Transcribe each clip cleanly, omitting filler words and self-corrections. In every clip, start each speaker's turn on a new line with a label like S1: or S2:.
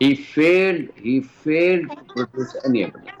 S1: he failed to produce any evidence.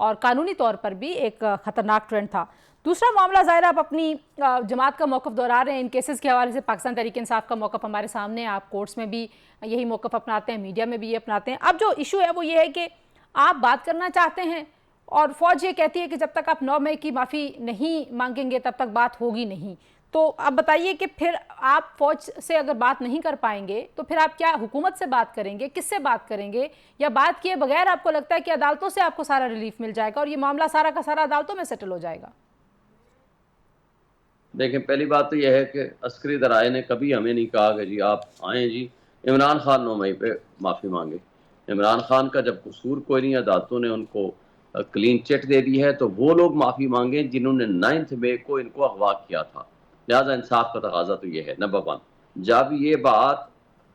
S2: اور قانونی طور پر بھی ایک خطرناک ٹرینڈ تھا۔ دوسرا معاملہ ظاہر آپ اپنی جماعت کا موقف دہرا رہے ہیں، ان کیسز کے حوالے سے پاکستان تحریک انصاف کا موقف ہمارے سامنے ہے، آپ کورٹس میں بھی یہی موقف اپناتے ہیں، میڈیا میں بھی یہ اپناتے ہیں۔ اب جو ایشو ہے وہ یہ ہے کہ آپ بات کرنا چاہتے ہیں اور فوج یہ کہتی ہے کہ جب تک آپ 9 مئی کی معافی نہیں مانگیں گے تب تک بات ہوگی نہیں۔ تو اب بتائیے کہ پھر آپ فوج سے اگر بات نہیں کر پائیں گے تو پھر آپ کیا حکومت سے بات کریں گے، کس سے بات کریں گے، یا بات کیے بغیر آپ کو لگتا ہے کہ عدالتوں سے آپ کو سارا ریلیف مل جائے گا اور یہ معاملہ سارا کا سارا عدالتوں میں سیٹل ہو جائے گا؟
S1: دیکھیں، پہلی بات تو یہ ہے کہ عسکری ذرائع نے کبھی ہمیں نہیں کہا کہ جی آپ آئیں جی عمران خان 9 مئی پہ معافی مانگے۔ عمران خان کا جب قصور کوئی نہیں، عدالتوں نے ان کو کلین چٹ دے دی ہے، تو وہ لوگ معافی مانگیں جنہوں نے 9 مئی کو ان کو اغوا کیا تھا۔ لہٰذا انصاف کا تقاضا تو یہ ہے نمبر 1۔ جب یہ بات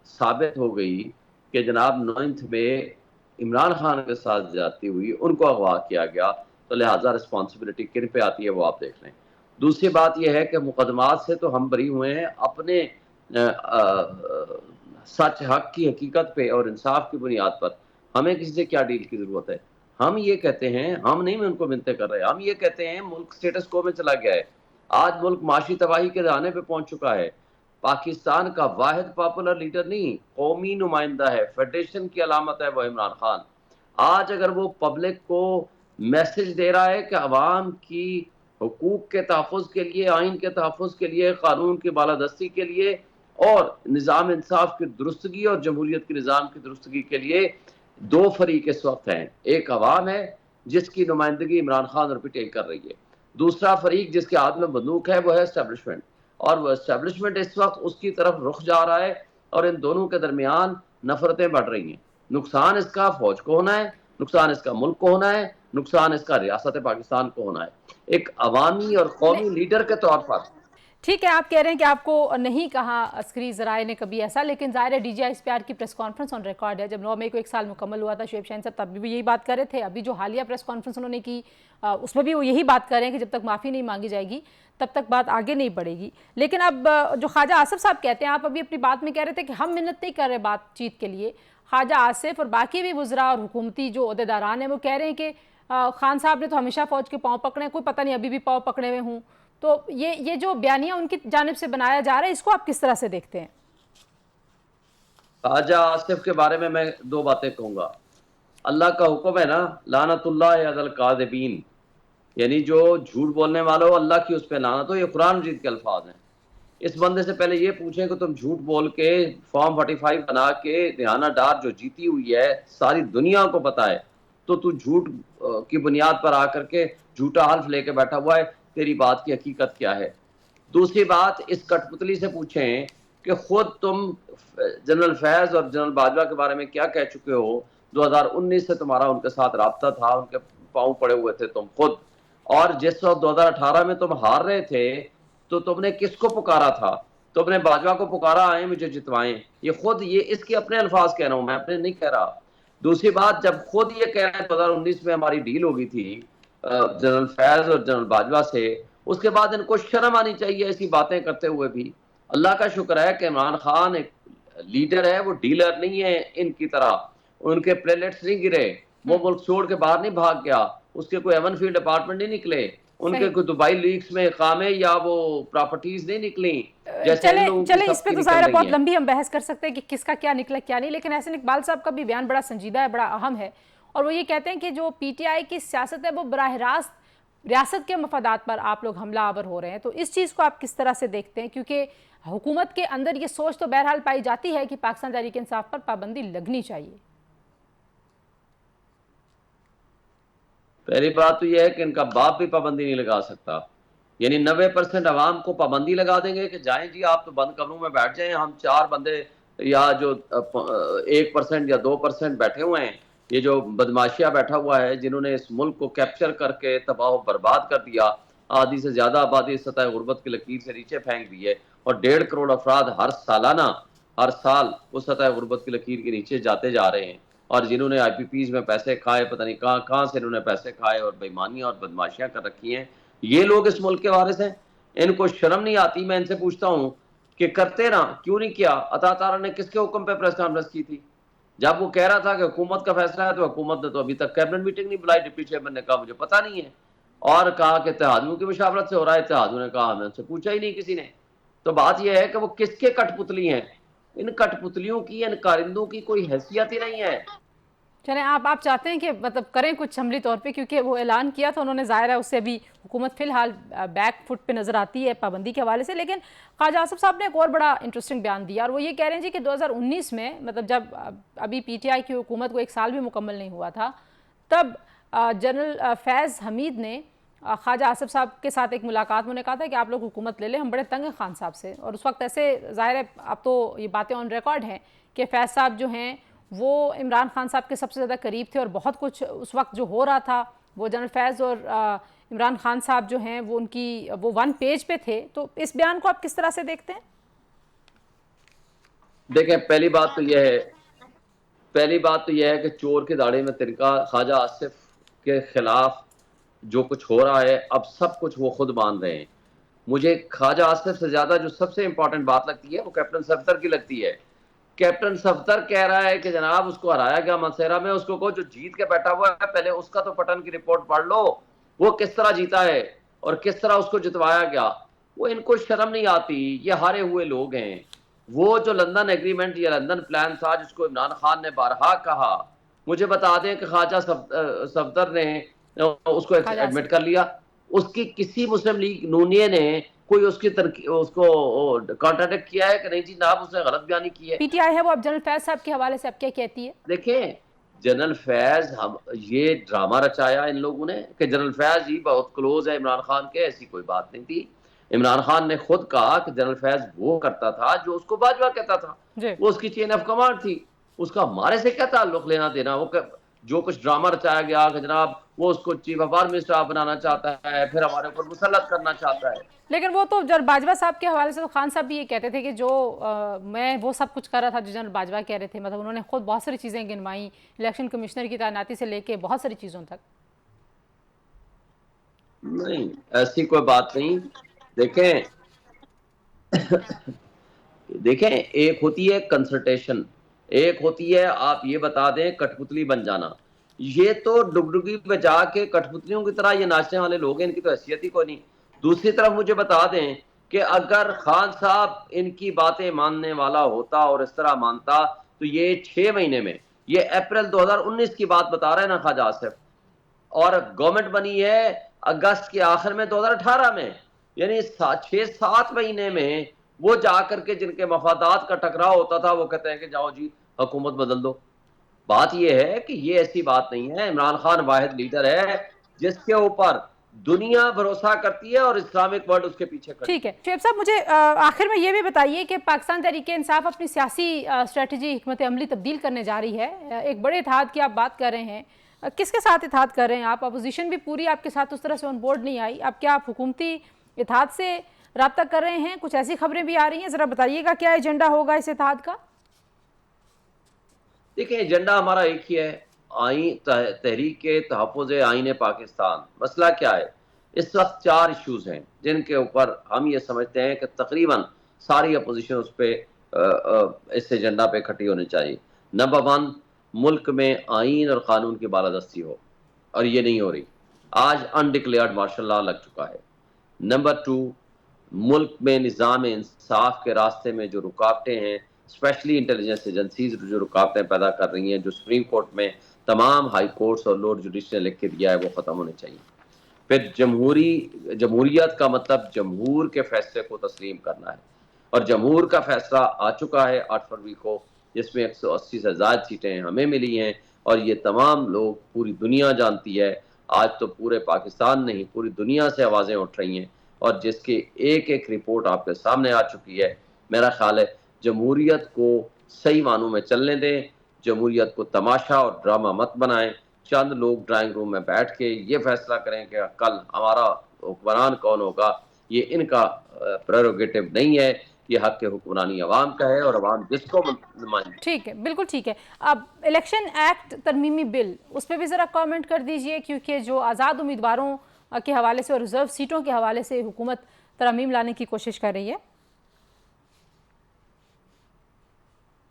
S1: ثابت ہو گئی کہ جناب 9 مئی عمران خان کے ساتھ زیادتی ہوئی، ان کو اغوا کیا گیا، تو لہٰذا رسپانسبلٹی کن پہ آتی ہے وہ آپ دیکھ لیں۔ دوسری بات یہ ہے کہ مقدمات سے تو ہم بری ہوئے ہیں، اپنے سچ حق کی حقیقت پہ اور انصاف کی بنیاد پر ہمیں کسی سے کیا ڈیل کی ضرورت ہے؟ ہم یہ کہتے ہیں، ہم نہیں ان کو منتیں کر رہے، ہم یہ کہتے ہیں ملک سٹیٹس کو میں چلا گیا ہے، آج ملک معاشی تباہی کے دہانے پہ پہنچ چکا ہے، پاکستان کا واحد پاپولر لیڈر نہیں، قومی نمائندہ ہے، فیڈریشن کی علامت ہے وہ عمران خان۔ آج اگر وہ پبلک کو میسج دے رہا ہے کہ عوام کی حقوق کے تحفظ کے لیے، آئین کے تحفظ کے لیے، قانون کی بالادستی کے لیے اور نظام انصاف کی درستگی اور جمہوریت کے نظام کی درستگی کے لیے 2 فریق اس وقت ہیں، ایک عوام ہے جس کی نمائندگی عمران خان اور پٹیل کر رہی ہے، دوسرا فریق جس کے ہاتھ میں بندوق ہے وہ ہے اسٹیبلشمنٹ، اور وہ اسٹیبلشمنٹ اس وقت اس کی طرف رخ جا رہا ہے اور ان دونوں کے درمیان نفرتیں بڑھ رہی ہیں۔ نقصان اس کا فوج کو ہونا ہے، نقصان اس کا ملک کو ہونا ہے، نقصان اس کا ریاست پاکستان کو ہونا ہے۔ ایک عوامی اور قومی لیڈر کے طور پر
S2: ٹھیک ہے، آپ کہہ رہے ہیں کہ آپ کو نہیں کہا عسکری ذرائع نے کبھی ایسا، لیکن ظاہر ہے D G I S P R کی پریس کانفرنس آن ریکارڈ ہے، جب 9 مئی کو 1 سال مکمل ہوا تھا شعیب شاہین صاحب تب بھی یہی بات کر رہے تھے، ابھی جو حالیہ پریس کانفرنس انہوں نے کی اس میں بھی وہ یہی بات کر رہے ہیں کہ جب تک معافی نہیں مانگی جائے گی تب تک بات آگے نہیں بڑھے گی۔ لیکن اب جو خواجہ آصف صاحب کہتے ہیں، آپ ابھی اپنی بات میں کہہ رہے تھے کہ ہم منت نہیں کر رہے بات چیت کے لیے، خواجہ آصف اور باقی بھی وزراء اور حکومتی جو عہدیداران ہیں وہ کہہ رہے ہیں کہ خان صاحب نے تو ہمیشہ فوج کے پاؤں پکڑے ہیں، کوئی پتہ نہیں ابھی بھی پاؤں پکڑے ہوئے ہوں، تو یہ جو بیانیہ ان کی جانب سے بنایا جا رہا ہے اس کو آپ کس طرح سے دیکھتے ہیں؟
S1: خواجہ آصف کے بارے میں 2 باتیں کہوں گا۔ اللہ کا حکم ہے نا، لعنت اللہ علی الکاذبین، یعنی جو جھوٹ بولنے والوں اللہ کی اس پہ لعنت ہو، یہ قرآن مجید کے الفاظ ہیں۔ اس بندے سے پہلے یہ پوچھیں کہ تم جھوٹ بول کے فارم 45 بنا کے دھیانہ ڈار جو جیتی ہوئی ہے ساری دنیا کو پتا ہے، تو جھوٹ کی بنیاد پر آ کر کے جھوٹا حلف لے کے بیٹھا ہوا ہے، تیری بات کی حقیقت کیا ہے؟ دوسری بات، اس کٹ پتلی سے پوچھیں کہ خود تم جنرل فیض اور جنرل باجوہ کے بارے میں کیا کہہ چکے ہو، 2019 سے تمہارا ان کے ساتھ رابطہ تھا، ان کے پاؤں پڑے ہوئے تھے تم خود، اور جس وقت 2018 میں تم ہار رہے تھے تو تم نے کس کو پکارا تھا؟ تم نے باجوہ کو پکارا آئیں مجھے جتوائیں، یہ خود یہ اس کے اپنے الفاظ کہہ رہا ہوں، میں اپنے نہیں کہہ رہا۔ دوسری بات، جب خود یہ کہہ رہے ہیں 2019 میں ہماری ڈیل ہو گئی تھی جنرل فیض اور جنرل باجوہ سے، اس کے بعد ان کو شرم آنی چاہیے ایسی باتیں کرتے ہوئے بھی۔ اللہ کا شکر ہے کہ عمران خان ایک لیڈر ہے، وہ ڈیلر نہیں ہے ان کی طرح، ان کے پلیٹس نہیں گرے، وہ ملک چھوڑ کے باہر نہیں بھاگ گیا، اس کے کوئی ایون فیلڈ اپارٹمنٹ نہیں نکلے، ان کے کوئی دبئی لیکس میں اقامے یا وہ پراپرٹیز نہیں نکلیں جیسے ان لوگوں کی
S2: چلیں اس
S1: سب
S2: پہ
S1: کی
S2: تو
S1: نکل
S2: ظاہر
S1: رہی
S2: بہت
S1: ہیں۔
S2: لمبی ہم بحث کر سکتے ہیں کہ کس کا کیا نکلا کیا نہیں، لیکن احسن اقبال صاحب کا بھی بیان بڑا سنجیدہ ہے، بڑا اہم ہے، اور وہ یہ کہتے ہیں کہ جو پی ٹی آئی کی سیاست ہے وہ براہ راست ریاست کے مفادات پر آپ لوگ حملہ آور ہو رہے ہیں، تو اس چیز کو آپ کس طرح سے دیکھتے ہیں؟ کیونکہ حکومت کے اندر یہ سوچ تو بہرحال پائی جاتی ہے کہ پاکستان تحریک انصاف پر پابندی لگنی چاہیے۔
S1: پہلی بات تو یہ ہے کہ ان کا باپ بھی پابندی نہیں لگا سکتا، یعنی 90% عوام کو پابندی لگا دیں گے کہ جائیں جی آپ تو بند کمروں میں بیٹھ جائیں، ہم 4 بندے یا جو 1% یا 2% بیٹھے ہوئے ہیں، یہ جو بدماشیہ بیٹھا ہوا ہے جنہوں نے اس ملک کو کیپچر کر کے تباہ و برباد کر دیا، آدھی سے زیادہ آبادی سطح غربت کی لکیر سے نیچے پھینک دی ہے، اور 1.5 کروڑ افراد ہر سال اس سطح غربت کی لکیر کے نیچے جاتے جا رہے ہیں، اور جنہوں نے آئی پی پیز میں پیسے کھائے، پتہ نہیں کہاں سے انہوں نے پیسے کھائے اور بےمانیاں اور بدماشیاں کر رکھی ہیں، یہ لوگ اس ملک کے وارث ہیں، ان کو شرم نہیں آتی؟ میں ان سے پوچھتا ہوں کہ کرتے نا کیوں نہیں کیا؟ عطا تعالیٰ نے کس کے حکم پہ پریس کانفرنس کی تھی؟ جب وہ کہہ رہا تھا کہ حکومت کا فیصلہ ہے تو حکومت نے تو ابھی تک کیبنٹ میٹنگ نہیں بلائی، ڈپٹی چیئرمین نے کہا مجھے پتہ نہیں ہے، اور کہا کہ اتحادیوں کی مشاورت سے ہو رہا ہے، اتحادیوں نے کہا ہمیں ان سے پوچھا ہی نہیں کسی نے۔ تو بات یہ ہے کہ وہ کس کے کٹ پتلی ہیں، ان کٹ پتلیوں کی، ان کارندوں کی کوئی حیثیت ہی نہیں ہے۔
S2: چلیں آپ چاہتے ہیں کہ مطلب کریں کچھ عملی طور پہ، کیونکہ وہ اعلان کیا تھا انہوں نے، ظاہر ہے اس سے بھی حکومت فی الحال بیک فٹ پہ نظر آتی ہے پابندی کے حوالے سے، لیکن خواجہ آصف صاحب نے ایک اور بڑا انٹرسٹنگ بیان دیا، اور وہ یہ کہہ رہے ہیں جی کہ 2019 میں مطلب جب ابھی پی ٹی آئی کی حکومت کو 1 سال بھی مکمل نہیں ہوا تھا، تب جنرل فیض حمید نے خواجہ آصف صاحب کے ساتھ ایک ملاقات میں انہوں نے کہا تھا کہ آپ لوگ حکومت لے لیں، ہم بڑے تنگ ہیں خان صاحب سے، اور اس وقت ایسے ظاہر ہے اب تو یہ باتیں آن ریکارڈ ہیں کہ فیض صاحب جو ہیں وہ عمران خان صاحب کے سب سے زیادہ قریب تھے، اور بہت کچھ اس وقت جو ہو رہا تھا وہ جنرل فیض اور عمران خان صاحب جو ہیں وہ ان کی وہ 1 پیج پہ تھے۔ تو اس بیان کو آپ کس طرح سے دیکھتے ہیں؟
S1: دیکھیں پہلی بات تو یہ ہے کہ چور کی داڑھی میں تنکا، خواجہ آصف کے خلاف جو کچھ ہو رہا ہے اب سب کچھ وہ خود مان رہے ہیں۔ مجھے خواجہ آصف سے زیادہ جو سب سے امپورٹنٹ بات لگتی ہے وہ کیپٹن صفدر کی لگتی ہے۔ کیپٹن صفدر کہہ رہا ہے کہ جناب اس کو ہرایا گیا مسیرا میں، اس کو کہو جو جیت کے بیٹھا ہوا ہے پہلے اس کا تو پٹن کی رپورٹ پڑھ لو، وہ کس طرح جیتا ہے اور کس طرح اس کو جتوایا گیا۔ وہ ان کو شرم نہیں آتی، یہ ہارے ہوئے لوگ ہیں۔ وہ جو لندن ایگریمنٹ یا لندن پلان تھا جس کو عمران خان نے بارہا کہا، مجھے بتا دیں کہ خواجہ صفدر نے اس کو
S2: خواجہ
S1: ایڈمٹ کر
S2: آصف
S1: لیا، اس کی کسی مسلم لیگ نونیے نے کوئی اس کو کانٹریڈکٹ کیا ہے کہ نہیں جی جناب اس نے غلط بیانی کی ہے؟
S2: پی ٹی آئی ہے وہ اب جنرل فیض صاحب کے حوالے سے اب کیا کہتی ہے؟
S1: دیکھیں جنرل فیض، یہ ڈرامہ رچایا ان لوگوں نے کہ جنرل فیض جی بہت کلوز ہے عمران خان کے، ایسی کوئی بات نہیں تھی۔ عمران خان نے خود کہا کہ جنرل فیض وہ کرتا تھا جو اس کو باجوہ کہتا تھا،
S2: جی
S1: وہ اس کی چین آف کمانڈ تھی، اس کا ہمارے سے کیا تعلق لینا دینا۔ وہ جو کچھ ڈرامہ رچایا گیا کہ جناب وہ اس کو چیف آف آرمی اسٹاف بنانا چاہتا ہے، پھر ہمارے اوپر مسلط کرنا چاہتا ہے۔
S2: لیکن وہ تو جنرل باجوہ صاحب کے حوالے سے تو خان صاحب بھی یہ کہتے تھے کہ جو میں وہ سب کچھ کر رہا تھا جو جنرل باجوہ کہہ رہے تھے، مطلب انہوں نے خود بہت ساری چیزیں گنوائیں، الیکشن کمشنر کی تعیناتی سے لے کے بہت ساری چیزوں تک۔
S1: نہیں ایسی کوئی بات نہیں۔ دیکھیں ایک ہوتی ہے کنسلٹیشن، ایک ہوتی ہے آپ یہ بتا دیں کٹ پتلی بن جانا۔ یہ تو ڈگڈگی بجا کے کٹ پتلیوں کی طرح یہ ناچنے والے لوگ ہیں، ان کی تو حیثیت ہی کوئی نہیں۔ دوسری طرف مجھے بتا دیں کہ اگر خان صاحب ان کی باتیں ماننے والا ہوتا اور اس طرح مانتا تو یہ 6 مہینے میں، یہ اپریل 2019 کی بات بتا رہے ہیں نا خواجہ آصف، اور گورنمنٹ بنی ہے اگست کے آخر میں 2018 میں، یعنی 6-7 مہینے میں وہ جا کر کے جن کے مفادات کا ٹکراؤ ہوتا تھا وہ کہتے ہیں کہ جاؤ جی حکومت بدل دو۔ بات یہ ہے کہ یہ ایسی بات نہیں ہے، عمران خان واحد لیڈر ہے جس کے اوپر دنیا بھروسہ کرتی ہے اور اسلامک ورلڈ اس کے پیچھے کھڑی ہے۔
S2: ٹھیک ہے شعیب صاحب، مجھے آخر میں یہ بھی بتائیے کہ پاکستان تحریک انصاف اپنی سیاسی اسٹریٹجی حکمت عملی تبدیل کرنے جا رہی ہے، ایک بڑے اتحاد کی آپ بات کر رہے ہیں، کس کے ساتھ اتحاد کر رہے ہیں آپ؟ اپوزیشن بھی پوری آپ کے ساتھ اس طرح سے آن بورڈ نہیں آئی، اب کیا آپ حکومتی اتحاد سے رابطہ کر رہے ہیں؟ کچھ ایسی خبریں بھی آ رہی ہیں، ذرا بتائیے گا کیا ایجنڈا ہوگا اس اتحاد کا؟
S1: دیکھیں ایجنڈا ہمارا ایک ہی ہے، تحریک تحفظ آئین پاکستان۔ مسئلہ کیا ہے؟ اس وقت 4 ایشوز ہیں جن کے اوپر ہم یہ سمجھتے ہیں کہ تقریباً ساری اپوزیشن اس پہ اس ایجنڈا پہ کھٹی ہونی چاہیے۔ نمبر 1، ملک میں آئین اور قانون کی بالادستی ہو، اور یہ نہیں ہو رہی، آج انڈکلیئرڈ مارشل لاء لگ چکا ہے۔ نمبر 2، ملک میں نظام انصاف کے راستے میں جو رکاوٹیں ہیں، اسپیشلی انٹیلیجنس ایجنسیز جو رکاوٹیں پیدا کر رہی ہیں، جو سپریم کورٹ میں تمام ہائی کورٹس اور لورڈ جوڈیشل نے لکھ کے دیا ہے، وہ ختم ہونے چاہیے۔ پھر جمہوریت کا مطلب جمہور کے فیصلے کو تسلیم کرنا ہے، اور جمہور کا فیصلہ آ چکا ہے 8 فروری کو، جس میں 180 سے زائد سیٹیں ہمیں ملی ہیں، اور یہ تمام لوگ پوری دنیا جانتی ہے، آج تو پورے پاکستان نہیں پوری دنیا سے آوازیں اٹھ رہی ہیں، اور جس کی ایک ایک رپورٹ آپ کے سامنے آ چکی ہے۔ میرا خیال ہے جمہوریت کو صحیح معنوں میں چلنے دیں، جمہوریت کو تماشا اور ڈرامہ مت بنائیں۔ چند لوگ ڈرائنگ روم میں بیٹھ کے یہ فیصلہ کریں کہ کل ہمارا حکمران کون ہوگا، یہ ان کا پریروگیٹو نہیں ہے، یہ حق کے حکمرانی عوام کا ہے، اور عوام جس کو نمائندگی۔
S2: ٹھیک ہے، بالکل ٹھیک ہے۔ اب الیکشن ایکٹ ترمیمی بل، اس پہ بھی ذرا کامنٹ کر دیجئے، کیونکہ جو آزاد امیدواروں کے حوالے سے اور ریزرو سیٹوں کے حوالے سے حکومت ترمیم لانے کی کوشش کر رہی ہے۔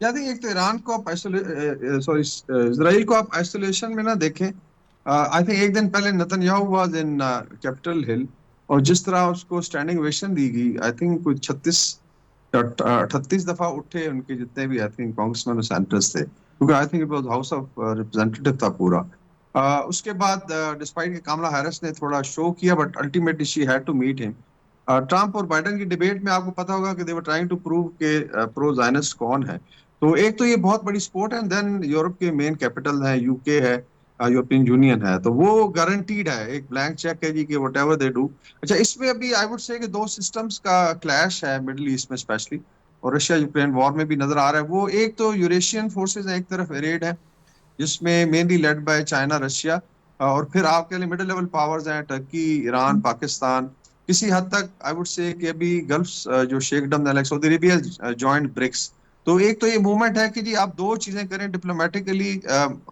S3: دیکھیں ایک تو ایران کو آپ اسرائیل کو آپ آئسولیشن میں نہ دیکھیں. آئی تھنک ایک دن پہلے Nitin Yahoo was in capital ہل, اور جس طرح اس کو اسٹینڈنگ اویشن دی گئی, آئی تھنک کوئی 38 دفعہ اٹھے ان کے جتنے بھی آئی تھنک کانگریس مین اور سینیٹرز تھے, کیونکہ I think it was house of representative تھا پورا. اس کے بعد ڈسپائٹ کہ کاملا ہیرس نے تھوڑا شو کیا, but ultimately she had to meet him. Trump اور بائیڈن کی ڈیبیٹ میں آپ کو پتا ہوگا کہ they were trying to prove کہ پرو زائنسٹ کون ہے. تو ایک تو یہ بہت بڑی سپورٹ ہے, دین یورپ کے مین کیپٹل ہیں, یو کے ہے, یورپین یونین ہے, تو وہ گارنٹیڈ ہے, ایک بلینک چیک ہے جی کہ وٹ ایور دے ڈو. اچھا اس میں ابھی آئی وڈ سے کہ 2 سسٹمز کا کلیش ہے مڈل ایسٹ میں اسپیشلی, اور رشیا یوکرین وار میں بھی نظر آ رہا ہے. وہ ایک تو یوریشین فورسز ہیں ایک طرف ایریڈ ہے, جس میں mainly led by China Russia, اور پھر آپ کے لیے مڈل لیول پاورز ہیں ٹرکی, ایران, پاکستان, کسی حد تک آئی وڈ سے کہ ابھی گلف جو شیک ڈم لائک سعودی عربیہ جوائنٹ برکس. تو ایک تو یہ موومنٹ ہے کہ جی آپ 2 چیزیں کریں, ڈپلومیٹیکلی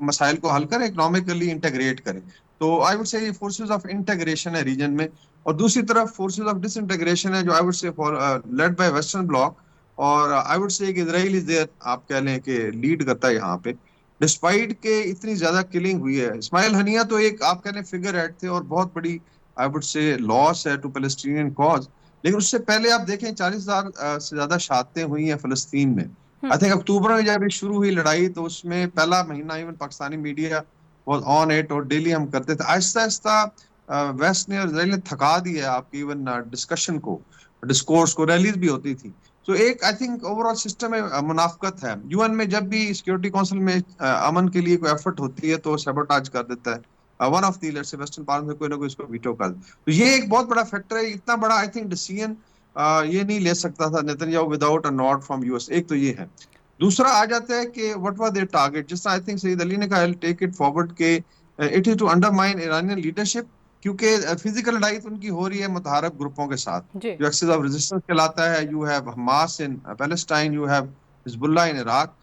S3: مسائل کو حل کریں, اکنامکلی انٹیگریٹ کریں. تو آئی وڈ سے یہ فورسز آف انٹیگریشن ہے ریجن میں, اور دوسری طرف فورسز آف ڈس انٹیگریشن ہے جو I would say led by western bloc, اور آئی وڈ سے کہ اسرائیل از دیئر, آپ کہہ لیں کہ لیڈ کرتا ہے یہاں پہ, ڈسپائٹ کہ اتنی زیادہ کلنگ ہوئی ہے. اسماعیل ہنیہ تو ایک آپ کہہ لیں فگر ہیڈ تھے, اور بہت بڑی آئی وڈ سے لاس ہے ٹو پیلسٹینین کاز, لیکن اس سے پہلے آپ دیکھیں 40,000 سے زیادہ شہادتیں ہوئی ہیں فلسطین میں. آئی تھنک اکتوبر میں جب شروع ہوئی لڑائی تو اس میں پہلا مہینہ even Pakistani media was on it, اور ڈیلی ہم کرتے تھے. آہستہ آہستہ ویسٹ نے اور اسرائیل نے تھکا دیا ہے آپ کی ایون ڈسکشن کو, ڈسکورس کو, ریلیز بھی ہوتی تھی. تو ایک I think over all system میں منافقت ہے. یو این میں جب بھی سیکورٹی کونسل میں امن کے لیے کوئی ایفرٹ ہوتی ہے تو سیبوٹاج کر دیتا ہے one of the let's western part میں, کوئی نہ کوئی اس کو ویٹو کر. تو یہ ایک بہت بڑا فیکٹر ہے. اتنا بڑا آئی تھنک ڈیسیژن یہ نہیں لے سکتا تھا نیتن without a note from U S. ایک تو یہ ہے. دوسرا آ جاتا ہے کہ وٹ واز دیئر ٹارگیٹ, جس طرح آئی تھنک سعید علی نے کہا ٹیک اٹ فارورڈ کہ it is to undermine Iranian leadership, کیونکہ فزیکل لڑائی تو ان کی ہو رہی ہے متحارب گروپوں کے ساتھ جو ایکسس آف ریزسٹنس کہلاتا ہے. You have Hamas in Palestine, you have حزب اللہ ان عراق,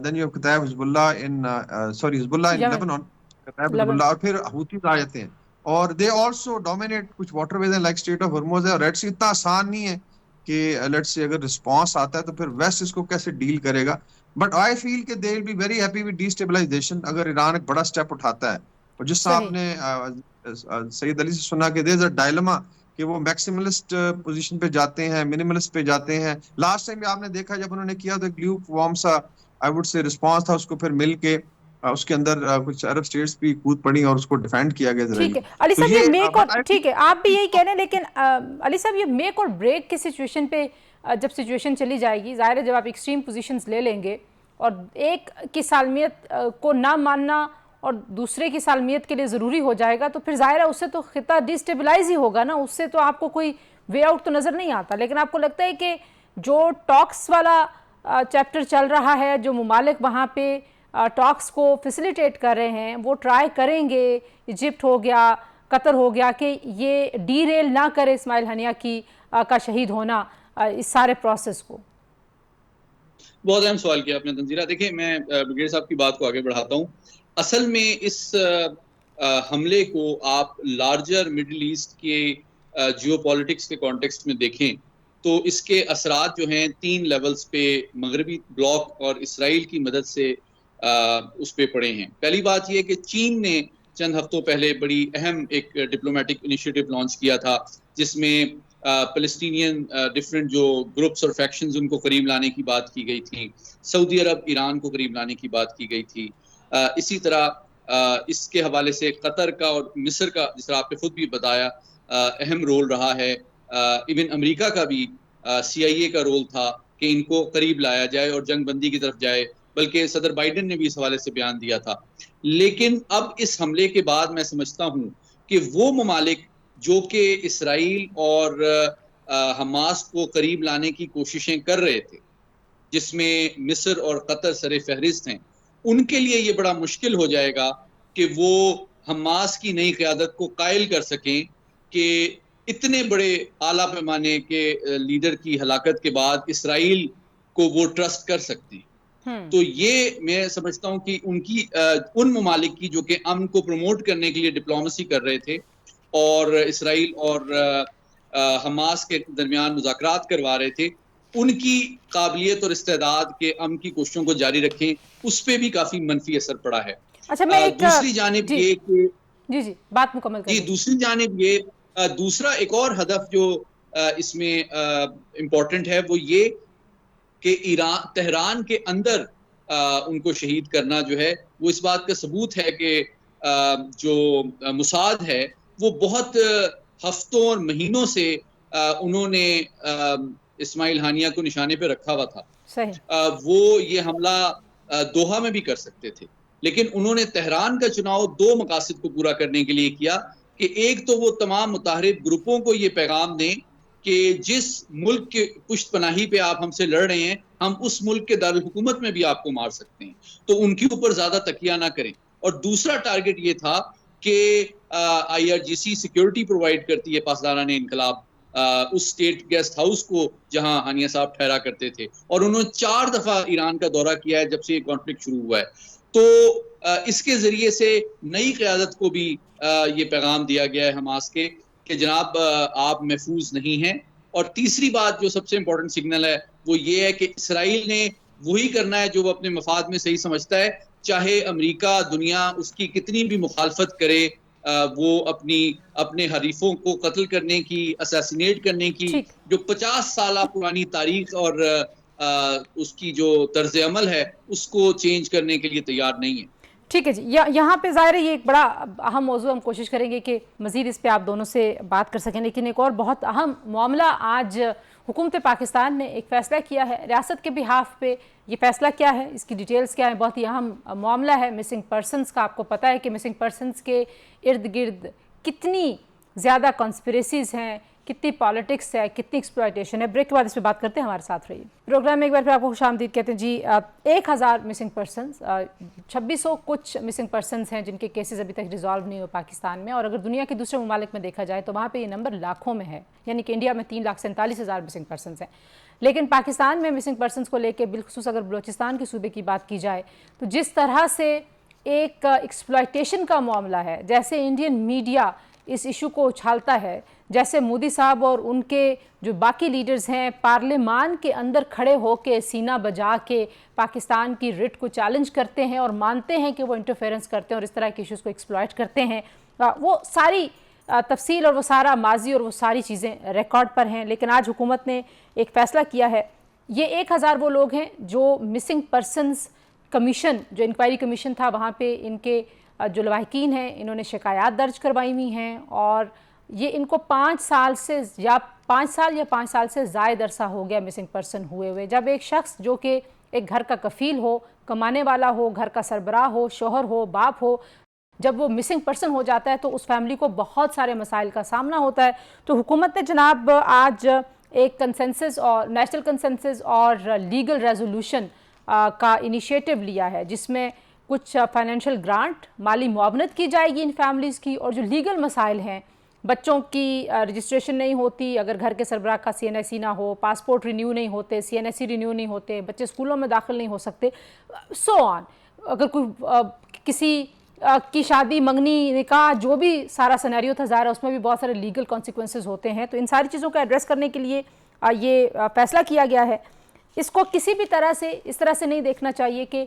S3: دین یو ہیو کتائب حزب اللہ ان حزب اللہ ان لیبنان, کتائب حزب اللہ, اور پھر حوثیز آ جاتے ہیں, اور دے آلسو ڈومینیٹ کچھ واٹر ویز ہیں لائک اسٹریٹ آف ہرموز ہے. اور ریڈ سی اتنا آسان نہیں ہے کہ لیٹس سے اگر رسپانس آتا ہے تو پھر ویسٹ اس کو کیسے ڈیل کرے گا. بٹ آئی فیل کہ they will be very happy with destabilization اگر ایران ایک بڑا اسٹیپ اٹھاتا ہے. اور جس طرح آپ نے سعید علی سے سنا کہ دیر از اے ڈائلما کہ وہ میکسیملسٹ پوزیشن پہ جاتے ہیں, منیملسٹ پہ جاتے ہیں. لاسٹ ٹائم بھی آپ نے دیکھا جب انہوں نے کیا تو ایک لیوک وارم سا آئی وڈ سے رسپانس تھا, اس کو پھر مل کے اس کے اندر کچھ عرب اسٹیٹس بھی کود پڑی اور اس کو ڈیفینڈ کیا گیا.
S2: ٹھیک ہے علی صاحب, یہ میک اور ٹھیک ہے آپ بھی یہی کہہ رہے ہیں, لیکن علی صاحب یہ میک اور بریک کی سچویشن پہ جب سچویشن چلی جائے گی, ظاہر ہے جب آپ ایکسٹریم پوزیشنز لے لیں گے اور ایک کی سالمیت کو نہ ماننا اور دوسرے کی سالمیت کے لیے ضروری ہو جائے گا, تو پھر ظاہر ہے اس سے تو خطہ ڈیسٹیبلائز ہی ہوگا نا, اس سے تو آپ کو کوئی وے آؤٹ تو نظر نہیں آتا. لیکن آپ کو لگتا ہے کہ جو ٹاکس والا چیپٹر چل رہا ہے, جو ممالک وہاں پہ ٹاکس کو فیسیلیٹیٹ کر رہے ہیں, وہ ٹرائی کریں گے, ایجپٹ ہو گیا, قطر ہو گیا, کہ یہ ڈی ریل نہ کرے اسماعیل ہنیہ کی کا شہید ہونا اس سارے پروسیس کو؟
S4: بہت اہم سوال کیا آپ نے تنزیلہ. دیکھیں میں بریگیڈیئر صاحب کی بات کو آگے بڑھاتا ہوں. اصل میں اس حملے کو آپ لارجر مڈل ایسٹ کے جیو پالیٹکس کے کانٹیکسٹ میں دیکھیں تو اس کے اثرات جو ہیں 3 لیولز پہ مغربی بلاک اور اسرائیل کی مدد سے اس پہ پڑے ہیں. پہلی بات یہ کہ چین نے چند ہفتوں پہلے بڑی اہم ایک ڈپلومیٹک انیشیٹو لانچ کیا تھا, جس میں فلسطینین ڈفرینٹ جو گروپس اور فیکشنز ان کو قریب لانے کی بات کی گئی تھی. سعودی عرب ایران کو قریب لانے کی بات کی گئی تھی. اسی طرح اس کے حوالے سے قطر کا اور مصر کا, جس طرح آپ نے خود بھی بتایا, اہم رول رہا ہے. ایون امریکہ کا بھی CIA کا رول تھا کہ ان کو قریب لایا جائے اور جنگ بندی کی طرف جائے, بلکہ صدر بائیڈن نے بھی اس حوالے سے بیان دیا تھا. لیکن اب اس حملے کے بعد میں سمجھتا ہوں کہ وہ ممالک جو کہ اسرائیل اور حماس کو قریب لانے کی کوششیں کر رہے تھے, جس میں مصر اور قطر سر فہرست ہیں, ان کے لیے یہ بڑا مشکل ہو جائے گا کہ وہ حماس کی نئی قیادت کو قائل کر سکیں کہ اتنے بڑے اعلیٰ پیمانے کے لیڈر کی ہلاکت کے بعد اسرائیل کو وہ ٹرسٹ کر سکتے ہیں. تو یہ میں سمجھتا ہوں کہ ان ممالک کی جو کہ امن کو پروموٹ کرنے کے لیے ڈپلومیسی کر رہے تھے اور اسرائیل اور حماس کے درمیان مذاکرات کروا رہے تھے, ان کی قابلیت اور استعداد کے امن کی کوششوں کو جاری رکھیں، اس پہ بھی کافی منفی اثر پڑا ہے۔
S2: اچھا میں ایک
S4: دوسری جانب یہ کہ
S2: جی بات مکمل کریں۔
S4: دوسری جانب یہ دوسرا ایک اور ہدف جو اس میں امپورٹنٹ ہے وہ یہ کہ تہران کے اندر ان کو شہید کرنا جو ہے وہ اس بات کا ثبوت ہے کہ جو موساد ہے وہ بہت ہفتوں اور مہینوں سے انہوں نے اسماعیل ہانیہ کو نشانے پہ رکھا ہوا تھا۔
S2: صحیح۔
S4: وہ یہ حملہ دوحہ میں بھی کر سکتے تھے، لیکن انہوں نے تہران کا چناؤ دو مقاصد کو پورا کرنے کے لیے کیا کہ ایک تو وہ تمام متحرک گروپوں کو یہ پیغام دیں کہ جس ملک کے پشت پناہی پہ آپ ہم سے لڑ رہے ہیں، ہم اس ملک کے دارالحکومت میں بھی آپ کو مار سکتے ہیں، تو ان کے اوپر زیادہ تکیہ نہ کریں۔ اور دوسرا ٹارگٹ یہ تھا کہ IRGC سیکیورٹی پرووائڈ کرتی ہے پاسداران انقلاب اس اسٹیٹ گیسٹ ہاؤس کو جہاں ہانیہ صاحب ٹھہرا کرتے تھے، اور انہوں نے 4 دفعہ ایران کا دورہ کیا ہے جب سے یہ کانفلکٹ شروع ہوا ہے۔ تو اس کے ذریعے سے نئی قیادت کو بھی یہ پیغام دیا گیا ہے حماس کے کہ جناب آپ محفوظ نہیں ہیں۔ اور تیسری بات جو سب سے امپورٹنٹ سگنل ہے وہ یہ ہے کہ اسرائیل نے وہی کرنا ہے جو وہ اپنے مفاد میں صحیح سمجھتا ہے، چاہے امریکہ دنیا اس کی کتنی بھی مخالفت کرے، وہ اپنے حریفوں کو قتل کرنے کی، اساسینیٹ کرنے کی جو 50 سالہ پرانی تاریخ اور اس کی جو طرز عمل ہے اس کو چینج کرنے کے لیے تیار نہیں ہے۔
S2: ٹھیک ہے جی، یہاں پہ ظاہر ہے یہ ایک بڑا اہم موضوع، ہم کوشش کریں گے کہ مزید اس پہ آپ دونوں سے بات کر سکیں، لیکن ایک اور بہت اہم معاملہ آج حکومت پاکستان نے ایک فیصلہ کیا ہے ریاست کے بہاف پہ۔ یہ فیصلہ کیا ہے، اس کی ڈیٹیلز کیا ہے؟ بہت ہی اہم معاملہ ہے مسنگ پرسنز کا۔ آپ کو پتہ ہے کہ مسنگ پرسنز کے ارد گرد کتنی زیادہ کانسپریسیز ہیں، کتنی پالیٹکس ہے، کتنی ایکسپلائٹیشن ہے۔ بریک کے بعد اس پہ بات کرتے ہیں، ہمارے ساتھ رہیے۔ پروگرام میں ایک بار پھر آپ کو خوش آمدید کہتے ہیں جی۔ 1000 مسنگ پرسنز، 2600 کچھ مسنگ پرسنز ہیں جن کے کیسز ابھی تک ریزالو نہیں ہوئے پاکستان میں، اور اگر دنیا کے دوسرے ممالک میں دیکھا جائے تو وہاں پہ یہ نمبر لاکھوں میں ہے، یعنی کہ انڈیا میں 3,47,000 مسنگ پرسنز ہیں۔ لیکن پاکستان میں مسنگ پرسنز کو لے کے بالخصوص اگر بلوچستان کے صوبے کی بات کی جائے تو جس طرح سے ایک ایکسپلائٹیشن کا معاملہ ہے، جیسے انڈین میڈیا اس ایشو کو اچھالتا ہے، جیسے مودی صاحب اور ان کے جو باقی لیڈرز ہیں پارلیمان کے اندر کھڑے ہو کے سینہ بجا کے پاکستان کی رٹ کو چیلنج کرتے ہیں اور مانتے ہیں کہ وہ انٹرفیرنس کرتے ہیں اور اس طرح کے ایشوز کو ایکسپلائٹ کرتے ہیں، وہ ساری تفصیل اور وہ سارا ماضی اور وہ ساری چیزیں ریکارڈ پر ہیں۔ لیکن آج حکومت نے ایک فیصلہ کیا ہے، یہ 1000 وہ لوگ ہیں جو مسنگ پرسنز کمیشن، جو انکوائری کمیشن تھا وہاں پہ ان کے جو لواحقین ہیں انہوں نے شکایات درج کروائی ہوئی ہیں، اور یہ ان کو 5 سال یا 5 سال سے زائد عرصہ ہو گیا مسنگ پرسن ہوئے۔ جب ایک شخص جو کہ ایک گھر کا کفیل ہو، کمانے والا ہو، گھر کا سربراہ ہو، شوہر ہو، باپ ہو، جب وہ مسنگ پرسن ہو جاتا ہے تو اس فیملی کو بہت سارے مسائل کا سامنا ہوتا ہے۔ تو حکومت نے جناب آج ایک کنسنسس اور نیشنل کنسنسس اور لیگل ریزولوشن کا انیشیٹو لیا ہے، جس میں کچھ فائنینشیل گرانٹ، مالی معاونت کی جائے گی ان فیملیز کی، اور جو لیگل مسائل ہیں، بچوں کی رجسٹریشن نہیں ہوتی اگر گھر کے سربراہ کا CNSE نہ ہو، پاسپورٹ رینیو نہیں ہوتے، CNSE رینیو نہیں ہوتے، بچے اسکولوں میں داخل نہیں ہو سکتے، سو آن، اگر کوئی کسی کی شادی، منگنی، نکاح، جو بھی سارا سینیریو تھا ظاہر ہے اس میں بھی بہت سارے لیگل کانسیکوینسز ہوتے ہیں۔ تو ان ساری چیزوں کو ایڈریس کرنے کے لیے یہ فیصلہ کیا گیا ہے۔ اس کو کسی بھی طرح سے اس طرح سے نہیں دیکھنا چاہیے کہ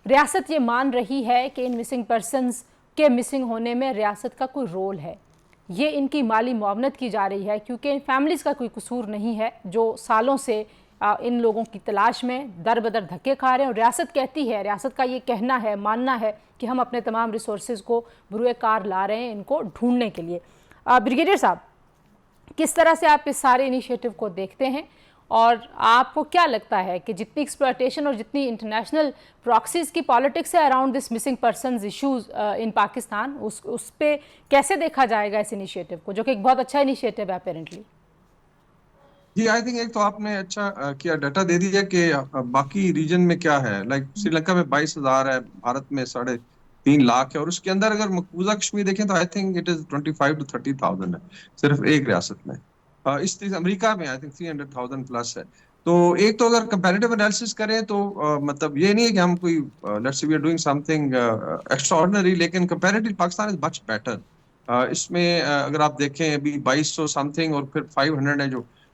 S2: ریاست یہ مان رہی ہے کہ ان مسنگ پرسنز کے مسنگ ہونے میں ریاست کا کوئی رول ہے، یہ ان کی مالی معاونت کی جا رہی ہے، کیونکہ ان فیملیز کا کوئی قصور نہیں ہے جو سالوں سے ان لوگوں کی تلاش میں در بدر دھکے کھا رہے ہیں، اور ریاست کہتی ہے، ریاست کا یہ کہنا ہے، ماننا ہے کہ ہم اپنے تمام ریسورسز کو بروئے کار لا رہے ہیں ان کو ڈھونڈنے کے لیے۔ بریگیڈیئر صاحب، کس طرح سے آپ اس سارے انیشیٹو کو دیکھتے ہیں، اور آپ کو کیا لگتا ہے کہ جتنی ایکسپلائٹیشن اور جتنی انٹرنیشنل پراکسیز کی پالیٹکس ہے around this missing persons issues in Pakistan, اس پہ کیسے دیکھا جائے گا اس انیشیٹو کو، جو کہ ایک بہت اچھا انیشیٹو ہے اپیرنٹلی؟
S3: جی آئی تھنک ایک تو آپ نے اچھا کیا ڈیٹا دے دیا کہ باقی ریجن میں کیا ہے، لائک سری لنکا میں 22,000 ہے، بھارت میں 3.5 لاکھ ہے، اور اس کے اندر اگر مقبوضہ کشمیر دیکھیں تو I think it is 25 to 30,000 ہے صرف ایک ریاست میں۔ اس امریکہ میں آئی تھنک 300,000 پلس ہے۔ تو ایک تو اگر کمپیریٹیو انالیسس کریں تو مطلب یہ نہیں ہے کہ ہم کوئی let's see we are doing something extraordinary, لیکن comparative Pakistan is much better. اس میں اگر آپ دیکھیں ابھی 2200 سم تھنگ اور پھر 500 ہے جو